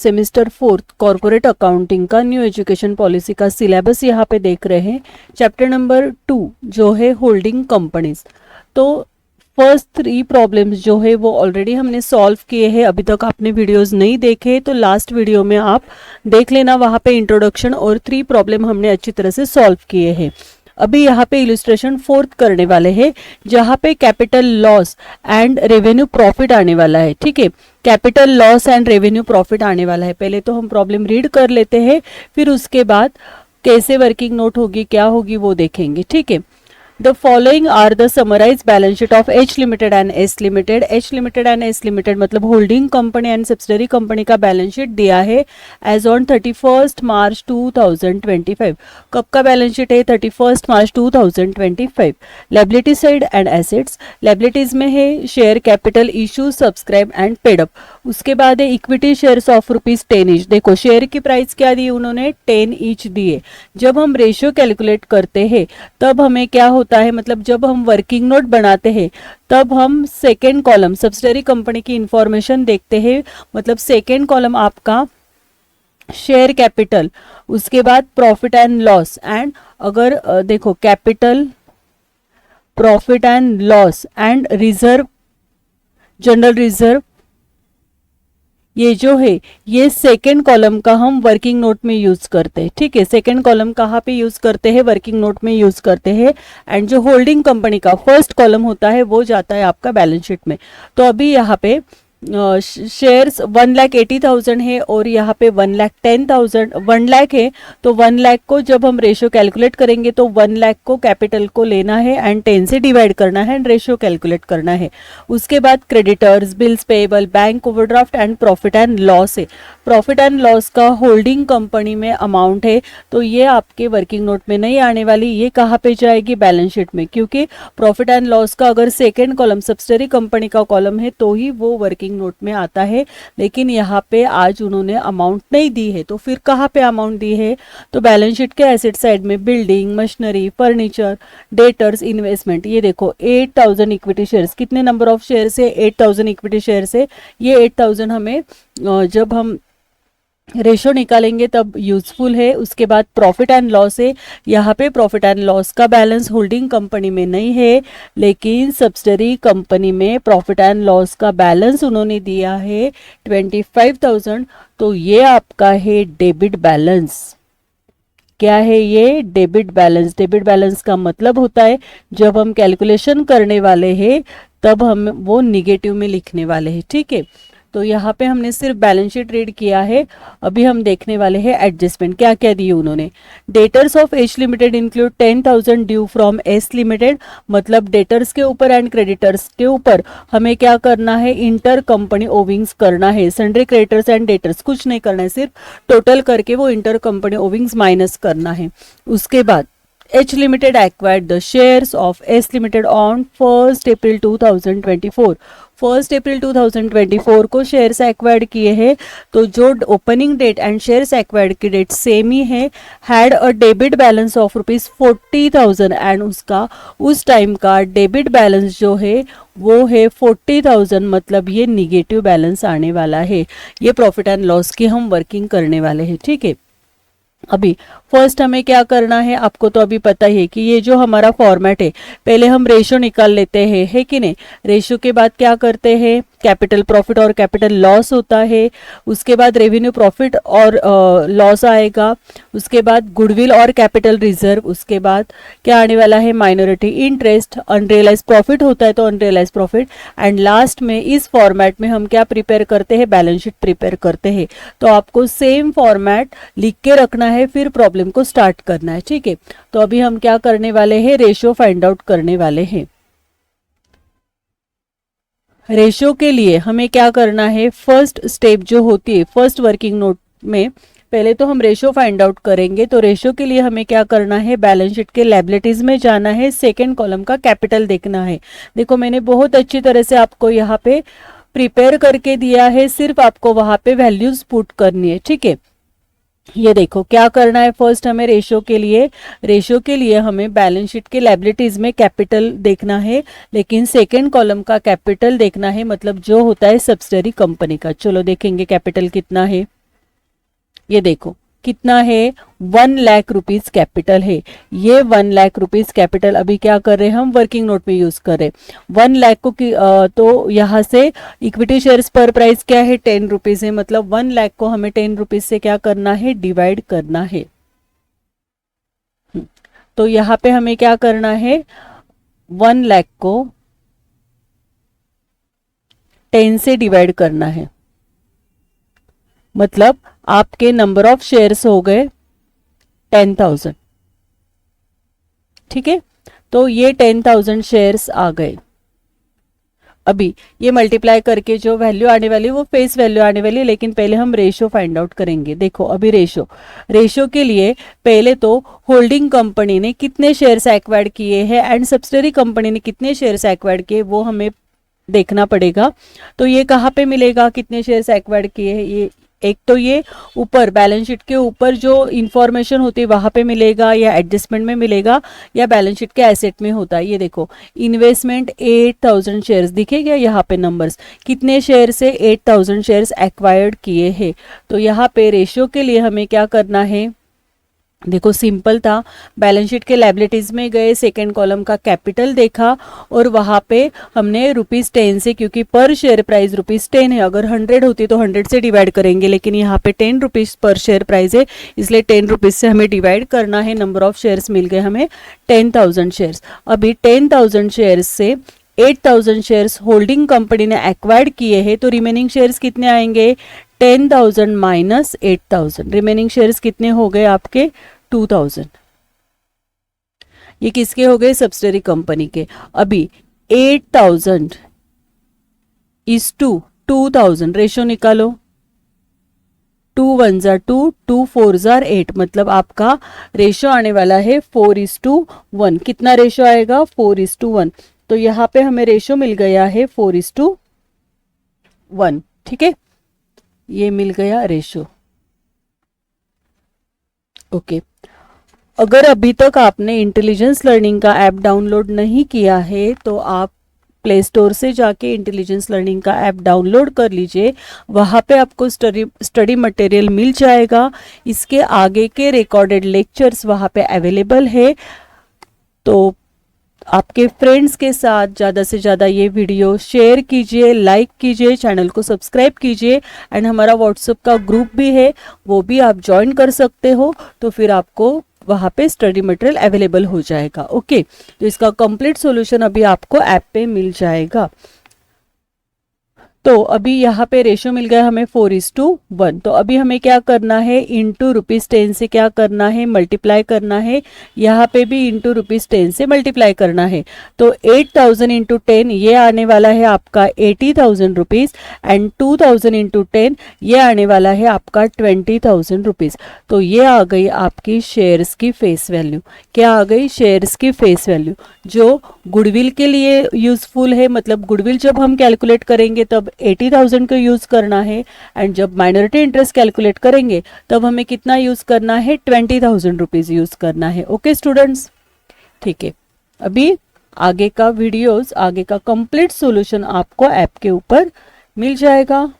Semester 4 corporate accounting का new education policy का syllabus यहाँ पे देख रहे हैं। चैप्टर नंबर 2 जो है होल्डिंग कंपनीज। तो फर्स्ट 3 प्रॉब्लम्स जो है वो ऑलरेडी हमने सॉल्व किए हैं। अभी तक आपने वीडियोस नहीं देखे तो लास्ट वीडियो में आप देख लेना, वहाँ पे इंट्रोडक्शन और 3 प्रॉब्लम हमने अच्छी तरह से सॉल्व किए हैं। अभी यहाँ पे इलस्ट्रेशन 4th करने वाले हैं जहाँ पे capital loss and revenue profit आने वाला है। ठीक है, capital loss and revenue profit आने वाला है। पहले तो हम प्रॉब्लम रीड कर लेते हैं, फिर उसके बाद कैसे वर्किंग नोट होगी, क्या होगी वो देखेंगे। ठीक है, The following are the summarized balance sheet of H Limited and S Limited. H Limited and S Limited मतलब holding company and subsidiary company का बैलेंस शीट दिया है एज ऑन 31 मार्च 2025। कब का बैलेंस शीट है? 31 मार्च 2025। Liability side and assets, liabilities में है share capital issue subscribe and paid up. उसके बाद है इक्विटी शेयर्स ऑफ ₹10 ईच। देखो शेयर की प्राइस क्या दी उन्होंने? 10 ईच दिए। जब हम रेशियो कैलकुलेट करते हैं तब हमें क्या होता है, मतलब जब हम वर्किंग नोट बनाते हैं तब हम सेकेंड कॉलम सब्सिडरी कंपनी की इंफॉर्मेशन देखते हैं। मतलब सेकेंड कॉलम आपका शेयर कैपिटल, उसके बाद प्रॉफिट एंड लॉस एंड अगर देखो capital, profit and loss and reserve, general reserve, ये जो है ये सेकेंड कॉलम का हम वर्किंग नोट में यूज करते हैं। ठीक है, सेकेंड कॉलम कहाँ पे यूज करते हैं? वर्किंग नोट में यूज करते हैं। एंड जो होल्डिंग कंपनी का फर्स्ट कॉलम होता है वो जाता है आपका बैलेंस शीट में। तो अभी यहाँ पे शेयर्स 1,80,000 है और यहाँ पे 1,10,000 1 लाख है। तो 1 लाख को जब हम रेशियो कैलकुलेट करेंगे तो 1 लाख को कैपिटल को लेना है एंड 10 से डिवाइड करना है एंड रेशियो कैलकुलेट करना है। उसके बाद creditors, bills payable, bank overdraft and profit and loss है। प्रॉफिट एंड लॉस का होल्डिंग कंपनी में अमाउंट है तो ये आपके वर्किंग नोट में नहीं आने वाली, ये कहाँ पे जाएगी? बैलेंस शीट में, क्योंकि प्रॉफिट एंड लॉस का अगर सेकेंड कॉलम सब्सिडरी कंपनी का कॉलम है तो ही वो वर्किंग नोट में आता है। लेकिन यहाँ पे आज उन्होंने अमाउंट नहीं दी है तो फिर कहाँ पे अमाउंट दी है? तो बैलेंस शीट के एसेट साइड में building, machinery, furniture, debtors, investment. ये देखो 8,000 इक्विटी शेयर्स, कितने नंबर ऑफ शेयर्स है? 8,000 इक्विटी शेयर्स है। ये 8,000 हमें जब हम रेशो निकालेंगे तब यूजफुल है। उसके बाद प्रॉफिट एंड लॉस है। यहाँ पे प्रॉफिट एंड लॉस का बैलेंस होल्डिंग कंपनी में नहीं है, लेकिन सब्सिडरी कंपनी में प्रॉफिट एंड लॉस का बैलेंस उन्होंने दिया है 25,000। तो ये आपका है डेबिट बैलेंस। क्या है ये? Debit balance. डेबिट बैलेंस का मतलब होता है जब हम कैलकुलेशन करने वाले हैं तब हम वो निगेटिव में लिखने वाले हैं। ठीक है, तो यहाँ पे हमने सिर्फ बैलेंस शीट रीड किया है। अभी हम देखने वाले हैं एडजस्टमेंट, क्या क्या दिए उन्होंने। Debtors of H limited include 10,000 due from S limited. मतलब डेटर्स के ऊपर एंड क्रेडिटर्स के ऊपर हमें क्या करना है? इंटर कंपनी ओविंग्स करना है। सन्ड्री क्रेडिटर्स एंड डेटर्स कुछ नहीं करना है, सिर्फ टोटल करके वो इंटर कंपनी ओविंग्स माइनस करना है। उसके बाद H Limited acquired the shares of S Limited on 1st April 2024। 1st April 2024 को शेयर्स एक्वायर्ड किए हैं। तो जो opening date and shares acquired की डेट सेम ही है। Had a debit balance of ₹40,000 and उसका उस टाइम का डेबिट बैलेंस जो है वो है 40,000। मतलब ये निगेटिव बैलेंस आने वाला है। ये प्रॉफिट एंड लॉस की हम वर्किंग करने वाले हैं। ठीक है, अभी फर्स्ट हमें क्या करना है? आपको तो अभी पता ही है कि ये जो हमारा फॉर्मेट है, पहले हम रेशो निकाल लेते हैं, है कि नहीं? रेशो के बाद क्या करते हैं? कैपिटल प्रॉफिट और कैपिटल लॉस होता है। उसके बाद रेवेन्यू प्रॉफिट और लॉस आएगा। उसके बाद गुडविल और कैपिटल रिजर्व। उसके बाद क्या आने वाला है? माइनॉरिटी इंटरेस्ट, अनरियलाइज प्रॉफिट होता है तो अनरियलाइज प्रॉफिट। एंड लास्ट में इस फॉर्मेट में हम क्या प्रिपेयर करते हैं? बैलेंस शीट प्रिपेयर करते हैं। तो आपको सेम फॉर्मेट लिख के रखना है, फिर प्रॉब्लम को स्टार्ट करना है। ठीक है, तो अभी हम क्या करने वाले हैं? रेशियो फाइंड आउट करने वाले हैं। रेशियो के लिए हमें क्या करना है? फर्स्ट स्टेप जो होती है फर्स्ट वर्किंग नोट में, पहले तो हम रेशियो फाइंड आउट करेंगे। तो रेशियो के लिए हमें क्या करना है? बैलेंस शीट के लायबिलिटीज में जाना है, सेकेंड कॉलम का कैपिटल देखना है। देखो मैंने बहुत अच्छी तरह से आपको यहाँ पे प्रिपेयर करके दिया है, सिर्फ आपको वहां पे वैल्यूज पुट करनी है। ठीक है, ये देखो क्या करना है। फर्स्ट हमें रेशियो के लिए हमें बैलेंस शीट के लायबिलिटीज में कैपिटल देखना है, लेकिन सेकेंड कॉलम का कैपिटल देखना है, मतलब जो होता है सब्सिडरी कंपनी का। चलो देखेंगे कैपिटल कितना है। ये देखो कितना है, 1 लाख रुपीज कैपिटल है। ये 1 लाख रुपीज कैपिटल अभी क्या कर रहे हैं हम, वर्किंग नोट में यूज कर रहे हैं। 1 लाख को तो यहाँ से इक्विटी शेयर्स पर प्राइस क्या है, 10 रुपीज है, मतलब 1 लाख को हमें 10 रुपीज से क्या करना है, डिवाइड करना है। तो यहाँ पे हमें क्या करना है, 1 लाख को 10 से डिवाइड करना है, मतलब आपके नंबर ऑफ शेयर्स हो गए 10,000। ठीक है, तो ये 10,000 शेयर्स आ गए। अभी ये मल्टीप्लाई करके जो वैल्यू आने वाली वो फेस वैल्यू आने वाली, लेकिन पहले हम रेशो फाइंड आउट करेंगे। देखो अभी रेशो के लिए पहले तो होल्डिंग कंपनी ने कितने शेयर्स एक्वायर्ड किए हैं एंड सब्सिडरी कंपनी ने कितने शेयर्स एक्वायर्ड किए वो हमें देखना पड़ेगा। तो ये कहाँ पे मिलेगा, कितने शेयर्स एक्वायर्ड किए हैं, ये एक तो ये ऊपर बैलेंस शीट के ऊपर जो इंफॉर्मेशन होती है वहां पे मिलेगा, या एडजस्टमेंट में मिलेगा, या बैलेंस शीट के एसेट में होता है। ये देखो इन्वेस्टमेंट 8,000 शेयर्स दिखेगा यहाँ पे, नंबर्स कितने शेयर से 8,000 शेयर्स एक्वायर्ड किए हैं। तो यहाँ पे रेशियो के लिए हमें क्या करना है, देखो सिंपल था, बैलेंस शीट के लायबिलिटीज में गए, सेकेंड कॉलम का कैपिटल देखा और वहां पे हमने ₹10 से, क्योंकि पर शेयर प्राइस ₹10 है, अगर 100 होती तो 100 से डिवाइड करेंगे, लेकिन यहाँ पे ₹10 पर शेयर प्राइस है, इसलिए ₹10 से हमें डिवाइड करना है। नंबर ऑफ शेयर्स मिल गए हमें 10,000 शेयर्स। अभी 10,000 शेयर्स से 8,000 शेयर्स होल्डिंग कंपनी ने एक्वायर्ड किए हैं, तो रिमेनिंग शेयर्स कितने आएंगे, 10,000 माइनस 8,000, रिमेनिंग शेयर्स कितने हो गए आपके 2,000। ये किसके हो गए, सब्सिडरी कंपनी के। अभी 8,000 इज टू 2,000, रेशो निकालो, 2 1 जार 2, 2 4 जार 8, मतलब आपका रेशो आने वाला है 4:1। कितना रेशो आएगा, 4:1। तो यहाँ पे हमें रेशो मिल गया है 4:1। ठीक है, ये मिल गया रेशो। ओके, अगर अभी तक आपने इंटेलिजेंस लर्निंग का ऐप डाउनलोड नहीं किया है तो आप प्ले स्टोर से जाके इंटेलिजेंस लर्निंग का ऐप डाउनलोड कर लीजिए, वहाँ पे आपको स्टडी मटेरियल मिल जाएगा। इसके आगे के रिकॉर्डेड लेक्चर्स वहाँ पे अवेलेबल है। तो आपके फ्रेंड्स के साथ ज़्यादा से ज़्यादा ये वीडियो शेयर कीजिए, लाइक कीजिए, चैनल को सब्सक्राइब कीजिए एंड हमारा व्हाट्सएप का ग्रुप भी है, वो भी आप ज्वाइन कर सकते हो। तो फिर आपको वहाँ पे स्टडी मटेरियल अवेलेबल हो जाएगा। ओके, तो इसका कंप्लीट सॉल्यूशन अभी आपको ऐप पे मिल जाएगा। तो अभी यहाँ पे रेशो मिल गया हमें 4:1। तो अभी हमें क्या करना है, इंटू ₹10 से क्या करना है, मल्टीप्लाई करना है। यहाँ पे भी इंटू ₹10 से मल्टीप्लाई करना है। तो 8,000 इंटू 10 ये आने वाला है आपका 80,000 रुपीज़ एंड 2,000 इंटू 10 ये आने वाला है आपका 20,000 रुपीज़। तो ये आ गई आपकी शेयर्स की फेस वैल्यू। क्या आ गई, शेयर्स की फेस वैल्यू, जो गुडविल के लिए यूजफुल है। मतलब गुडविल जब हम कैलकुलेट करेंगे तब 80,000 को यूज करना है एंड जब माइनॉरिटी इंटरेस्ट कैलकुलेट करेंगे तब हमें कितना यूज करना है, 20,000 रुपीज यूज करना है। ओके स्टूडेंट्स, ठीक है। अभी आगे का वीडियोस, आगे का कंप्लीट सॉल्यूशन आपको ऐप के ऊपर मिल जाएगा।